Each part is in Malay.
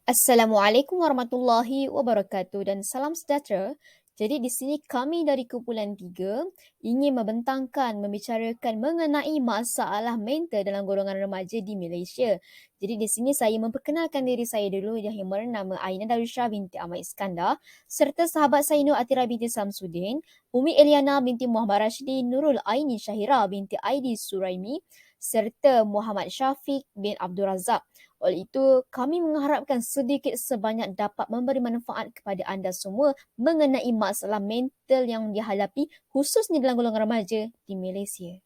Assalamualaikum warahmatullahi wabarakatuh dan salam sejahtera. Jadi di sini kami dari kumpulan 3 ingin membicarakan mengenai masalah mental dalam golongan remaja di Malaysia. Jadi di sini saya memperkenalkan diri saya dulu yang bernama Aina Darusha binti Ahmad Iskandar serta sahabat saya Nur Atira binti Samsudin, Umi Eliana binti Muhammad Rashidi, Nurul Aini Syahira binti Aidi Suraimi serta Muhammad Syafiq bin Abdul Razak. Oleh itu, kami mengharapkan sedikit sebanyak dapat memberi manfaat kepada anda semua mengenai masalah mental yang dihadapi khususnya dalam golongan remaja di Malaysia.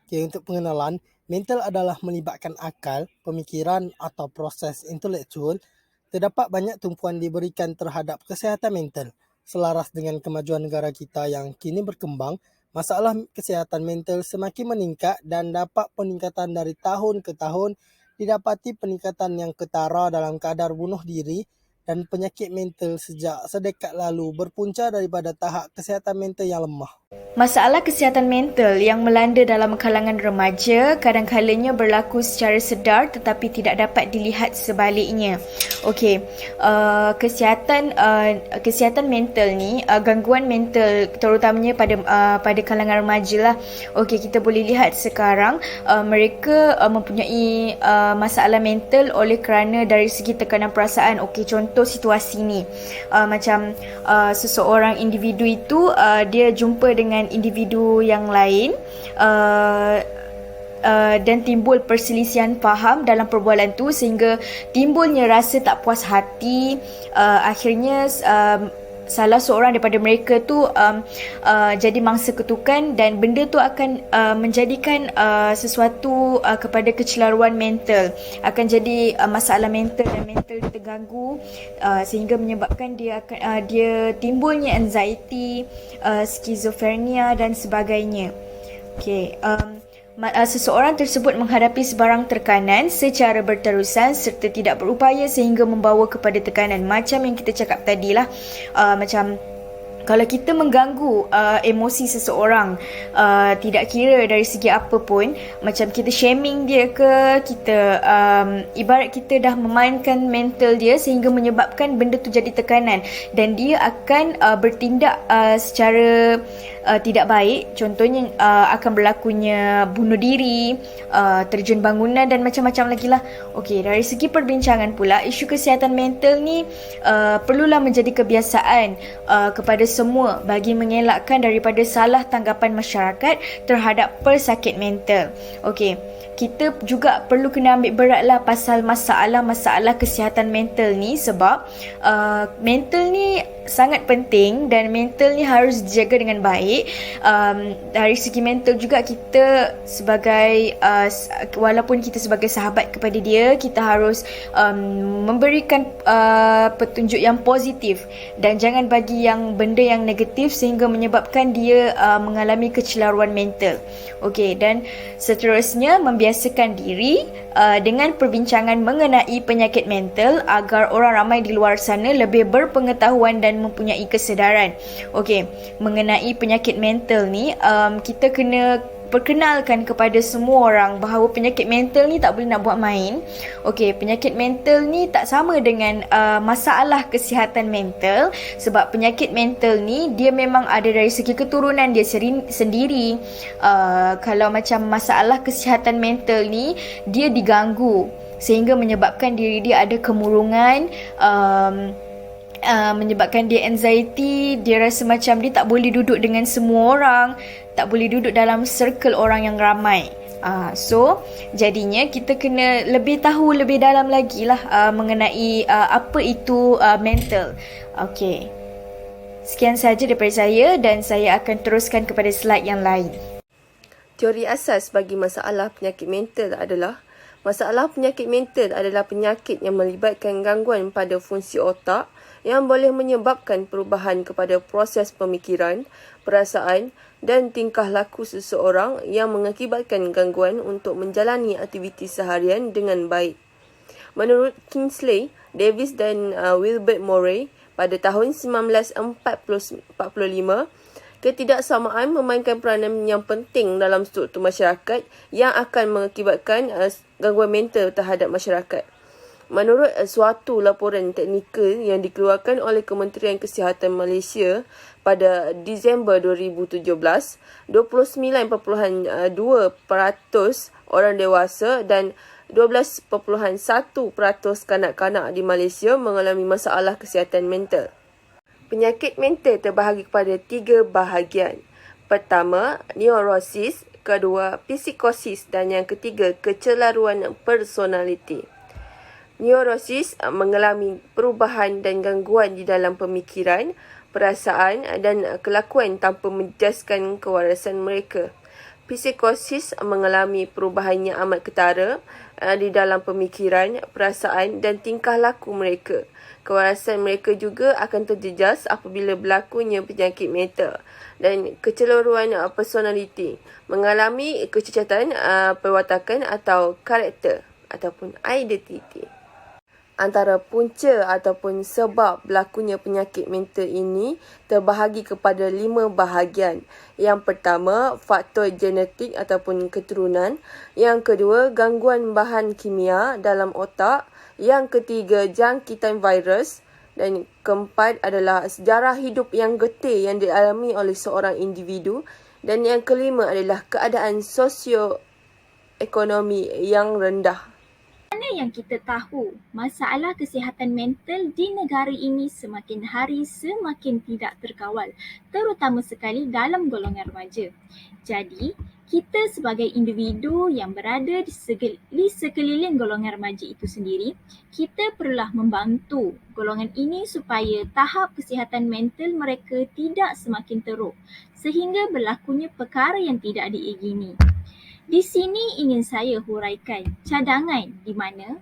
Okay, untuk pengenalan, mental adalah melibatkan akal, pemikiran atau proses intelektual. Terdapat banyak tumpuan diberikan terhadap kesihatan mental. Selaras dengan kemajuan negara kita yang kini berkembang, masalah kesihatan mental semakin meningkat dan dapat peningkatan dari tahun ke tahun. Didapati peningkatan yang ketara dalam kadar bunuh diri dan penyakit mental sejak sedekat lalu berpunca daripada tahap kesihatan mental yang lemah. Masalah kesihatan mental yang melanda dalam kalangan remaja kadang-kalanya berlaku secara sedar tetapi tidak dapat dilihat sebaliknya. Okey, kesihatan mental ni, gangguan mental terutamanya pada kalangan remaja lah. Okey, kita boleh lihat sekarang mereka mempunyai masalah mental oleh kerana dari segi tekanan perasaan. Okey, contoh situasi ni, macam seseorang individu itu dia jumpa dengan individu yang lain dan timbul perselisihan faham dalam perbualan tu sehingga timbulnya rasa tak puas hati. Akhirnya salah seorang daripada mereka tu jadi mangsa ketukan dan benda tu akan menjadikan sesuatu kepada kecelaruan mental, akan jadi masalah mental dan mental terganggu sehingga menyebabkan dia timbulnya anxiety, skizofrenia dan sebagainya. Okey, seseorang tersebut menghadapi sebarang tekanan secara berterusan serta tidak berupaya sehingga membawa kepada tekanan. Macam yang kita cakap tadilah, macam kalau kita mengganggu emosi seseorang, tidak kira dari segi apa pun, macam kita shaming dia ke, kita ibarat kita dah memainkan mental dia sehingga menyebabkan benda tu jadi tekanan dan dia akan bertindak secara tidak baik. Contohnya akan berlakunya bunuh diri, terjun bangunan dan macam-macam lagi lah. Okey, dari segi perbincangan pula, isu kesihatan mental ni perlulah menjadi kebiasaan kepada semua bagi mengelakkan daripada salah tanggapan masyarakat terhadap pesakit mental. Okey, kita juga perlu kena ambil beratlah pasal masalah-masalah kesihatan mental ni sebab mental ni sangat penting dan mental ni harus dijaga dengan baik. Dari segi mental juga kita sebagai walaupun kita sebagai sahabat kepada dia, kita harus memberikan petunjuk yang positif dan jangan bagi yang benda yang negatif sehingga menyebabkan dia mengalami kecelaruan mental. Okey, dan seterusnya membiasakan diri dengan perbincangan mengenai penyakit mental agar orang ramai di luar sana lebih berpengetahuan dan mempunyai kesedaran. Okey, mengenai penyakit mental ni, kita kena perkenalkan kepada semua orang bahawa penyakit mental ni tak boleh nak buat main. Okey, penyakit mental ni tak sama dengan masalah kesihatan mental sebab penyakit mental ni dia memang ada dari segi keturunan dia sendiri. Kalau macam masalah kesihatan mental ni dia diganggu sehingga menyebabkan diri dia ada kemurungan, menyebabkan dia anxiety, dia rasa macam dia tak boleh duduk dengan semua orang, tak boleh duduk dalam circle orang yang ramai. So jadinya kita kena lebih tahu lebih dalam lagi lah mengenai apa itu mental. Okey, sekian sahaja daripada saya dan saya akan teruskan kepada slide yang lain. Teori asas bagi masalah penyakit mental adalah masalah penyakit mental adalah penyakit yang melibatkan gangguan pada fungsi otak yang boleh menyebabkan perubahan kepada proses pemikiran, perasaan dan tingkah laku seseorang yang mengakibatkan gangguan untuk menjalani aktiviti seharian dengan baik. Menurut Kingsley, Davis dan Wilbert Murray, pada tahun 1945, ketidaksamaan memainkan peranan yang penting dalam struktur masyarakat yang akan mengakibatkan gangguan mental terhadap masyarakat. Menurut suatu laporan teknikal yang dikeluarkan oleh Kementerian Kesihatan Malaysia pada Disember 2017, 29.2% orang dewasa dan 12.1% kanak-kanak di Malaysia mengalami masalah kesihatan mental. Penyakit mental terbahagi kepada 3 bahagian. Pertama, neurosis, kedua, psikosis dan yang ketiga, kecelaruan personaliti. Neurosis mengalami perubahan dan gangguan di dalam pemikiran, perasaan dan kelakuan tanpa menjejaskan kewarasan mereka. Psikosis mengalami perubahan yang amat ketara di dalam pemikiran, perasaan dan tingkah laku mereka. Kewarasan mereka juga akan terjejas apabila berlakunya penyakit mental. Dan kecelaruan personaliti mengalami kecacatan perwatakan atau karakter ataupun identiti. Antara punca ataupun sebab berlakunya penyakit mental ini terbahagi kepada 5 bahagian. Yang pertama, faktor genetik ataupun keturunan. Yang kedua, gangguan bahan kimia dalam otak. Yang ketiga, jangkitan virus. Dan keempat adalah sejarah hidup yang getih yang dialami oleh seorang individu. Dan yang kelima adalah keadaan sosioekonomi yang rendah. Mana yang kita tahu, masalah kesihatan mental di negara ini semakin hari semakin tidak terkawal, terutama sekali dalam golongan remaja. Jadi, kita sebagai individu yang berada di sekeliling golongan remaja itu sendiri, kita perlulah membantu golongan ini supaya tahap kesihatan mental mereka tidak semakin teruk sehingga berlakunya perkara yang tidak diingini. Di sini ingin saya huraikan cadangan di mana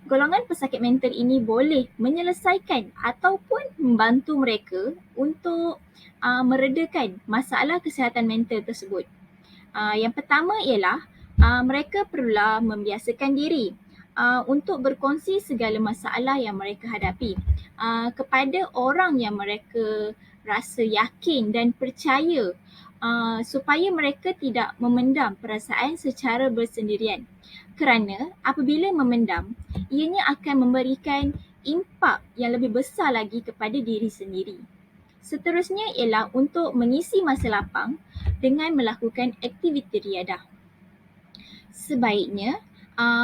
golongan pesakit mental ini boleh menyelesaikan ataupun membantu mereka untuk meredakan masalah kesihatan mental tersebut. Yang pertama ialah mereka perlulah membiasakan diri untuk berkongsi segala masalah yang mereka hadapi kepada orang yang mereka rasa yakin dan percaya supaya mereka tidak memendam perasaan secara bersendirian. Kerana apabila memendam, ianya akan memberikan impak yang lebih besar lagi kepada diri sendiri. Seterusnya ialah untuk mengisi masa lapang dengan melakukan aktiviti riadah. Sebaiknya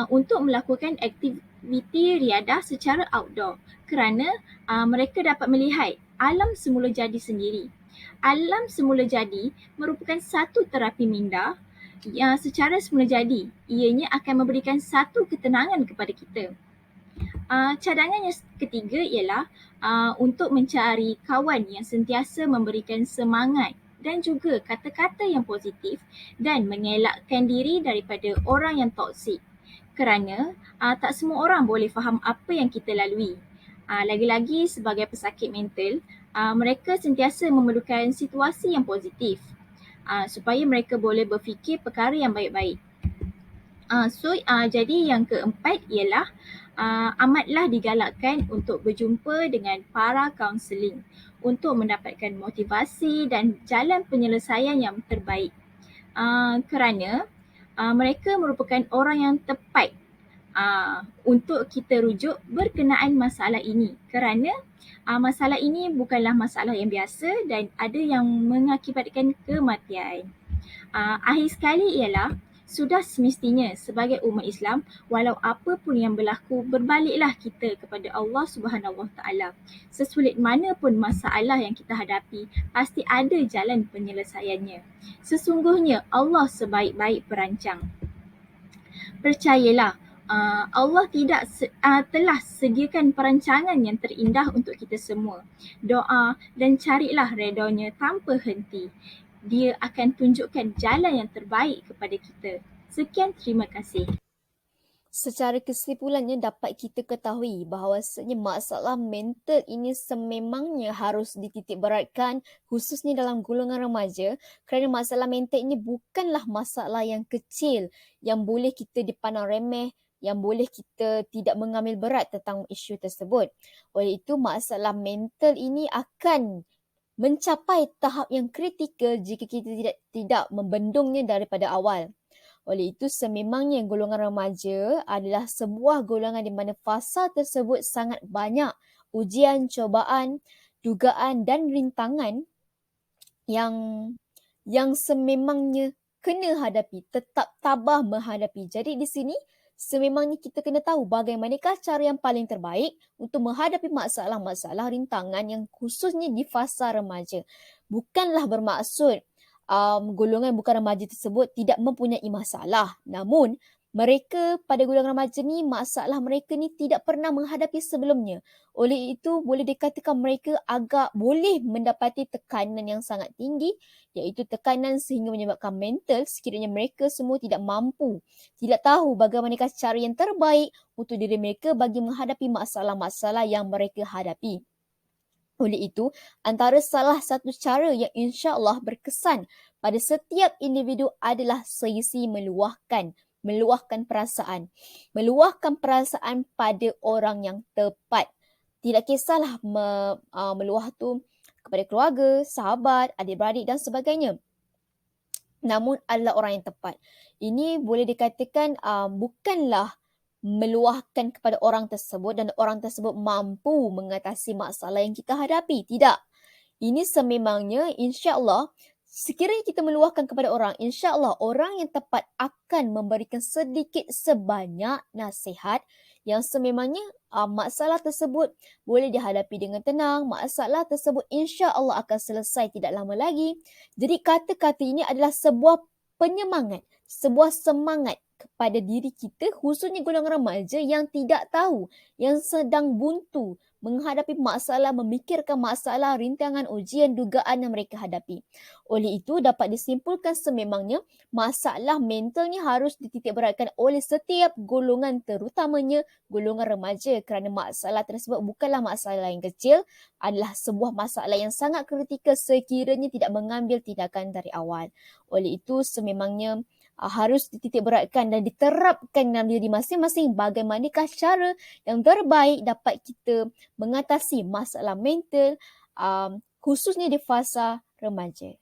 untuk melakukan aktiviti riadah secara outdoor kerana mereka dapat melihat alam semula jadi sendiri. Alam semula jadi merupakan satu terapi minda yang secara semula jadi ianya akan memberikan satu ketenangan kepada kita. Cadangan yang ketiga ialah untuk mencari kawan yang sentiasa memberikan semangat dan juga kata-kata yang positif dan mengelakkan diri daripada orang yang toksik. Kerana tak semua orang boleh faham apa yang kita lalui. Lagi-lagi sebagai pesakit mental, mereka sentiasa memerlukan situasi yang positif supaya mereka boleh berfikir perkara yang baik-baik. Jadi yang keempat ialah amatlah digalakkan untuk berjumpa dengan para kaunseling untuk mendapatkan motivasi dan jalan penyelesaian yang terbaik. Kerana mereka merupakan orang yang tepat untuk kita rujuk berkenaan masalah ini kerana masalah ini bukanlah masalah yang biasa dan ada yang mengakibatkan kematian. Akhir sekali ialah sudah semestinya sebagai umat Islam walau apa pun yang berlaku berbaliklah kita kepada Allah Subhanahu Wa Taala. Sesulit mana pun masalah yang kita hadapi pasti ada jalan penyelesaiannya. Sesungguhnya Allah sebaik-baik perancang. Percayalah, Allah telah sediakan perancangan yang terindah untuk kita semua. Doa dan carilah redanya tanpa henti. Dia akan tunjukkan jalan yang terbaik kepada kita. Sekian, terima kasih. Secara kesimpulannya dapat kita ketahui bahawasanya masalah mental ini sememangnya harus dititik beratkan khususnya dalam golongan remaja kerana masalah mental ini bukanlah masalah yang kecil yang boleh kita dipandang remeh, yang boleh kita tidak mengambil berat tentang isu tersebut. Oleh itu masalah mental ini akan mencapai tahap yang kritikal jika kita tidak membendungnya daripada awal. Oleh itu, sememangnya golongan remaja adalah sebuah golongan di mana fasa tersebut sangat banyak ujian, cobaan, dugaan dan rintangan yang sememangnya kena hadapi, tetap tabah menghadapi. Jadi di sini sememangnya kita kena tahu bagaimanakah cara yang paling terbaik untuk menghadapi masalah-masalah rintangan yang khususnya di fasa remaja. Bukanlah bermaksud golongan bukan remaja tersebut tidak mempunyai masalah. Namun mereka pada golongan remaja ni, masalah mereka ni tidak pernah menghadapi sebelumnya. Oleh itu boleh dikatakan mereka agak boleh mendapati tekanan yang sangat tinggi, iaitu tekanan sehingga menyebabkan mental sekiranya mereka semua tidak mampu, tidak tahu bagaimanakah cara yang terbaik untuk diri mereka bagi menghadapi masalah-masalah yang mereka hadapi. Oleh itu, antara salah satu cara yang insya-Allah berkesan pada setiap individu adalah sesi meluahkan perasaan. Meluahkan perasaan pada orang yang tepat. Tidak kisahlah meluah tu kepada keluarga, sahabat, adik-beradik dan sebagainya. Namun adalah orang yang tepat. Ini boleh dikatakan bukanlah meluahkan kepada orang tersebut dan orang tersebut mampu mengatasi masalah yang kita hadapi. Tidak. Ini sememangnya insya-Allah sekiranya kita meluahkan kepada orang, insya-Allah orang yang tepat akan memberikan sedikit sebanyak nasihat yang sememangnya masalah tersebut boleh dihadapi dengan tenang. Masalah tersebut insya-Allah akan selesai tidak lama lagi. Jadi kata-kata ini adalah sebuah penyemangat, sebuah semangat kepada diri kita, khususnya golongan remaja yang tidak tahu, yang sedang buntu menghadapi masalah, memikirkan masalah, rintangan, ujian, dugaan yang mereka hadapi. Oleh itu dapat disimpulkan sememangnya masalah mental ni harus dititikberatkan oleh setiap golongan, terutamanya golongan remaja, kerana masalah tersebut bukanlah masalah yang kecil, adalah sebuah masalah yang sangat kritikal sekiranya tidak mengambil tindakan dari awal. Oleh itu sememangnya harus dititikberatkan dan diterapkan dalam diri masing-masing bagaimanakah cara yang terbaik dapat kita mengatasi masalah mental khususnya di fasa remaja.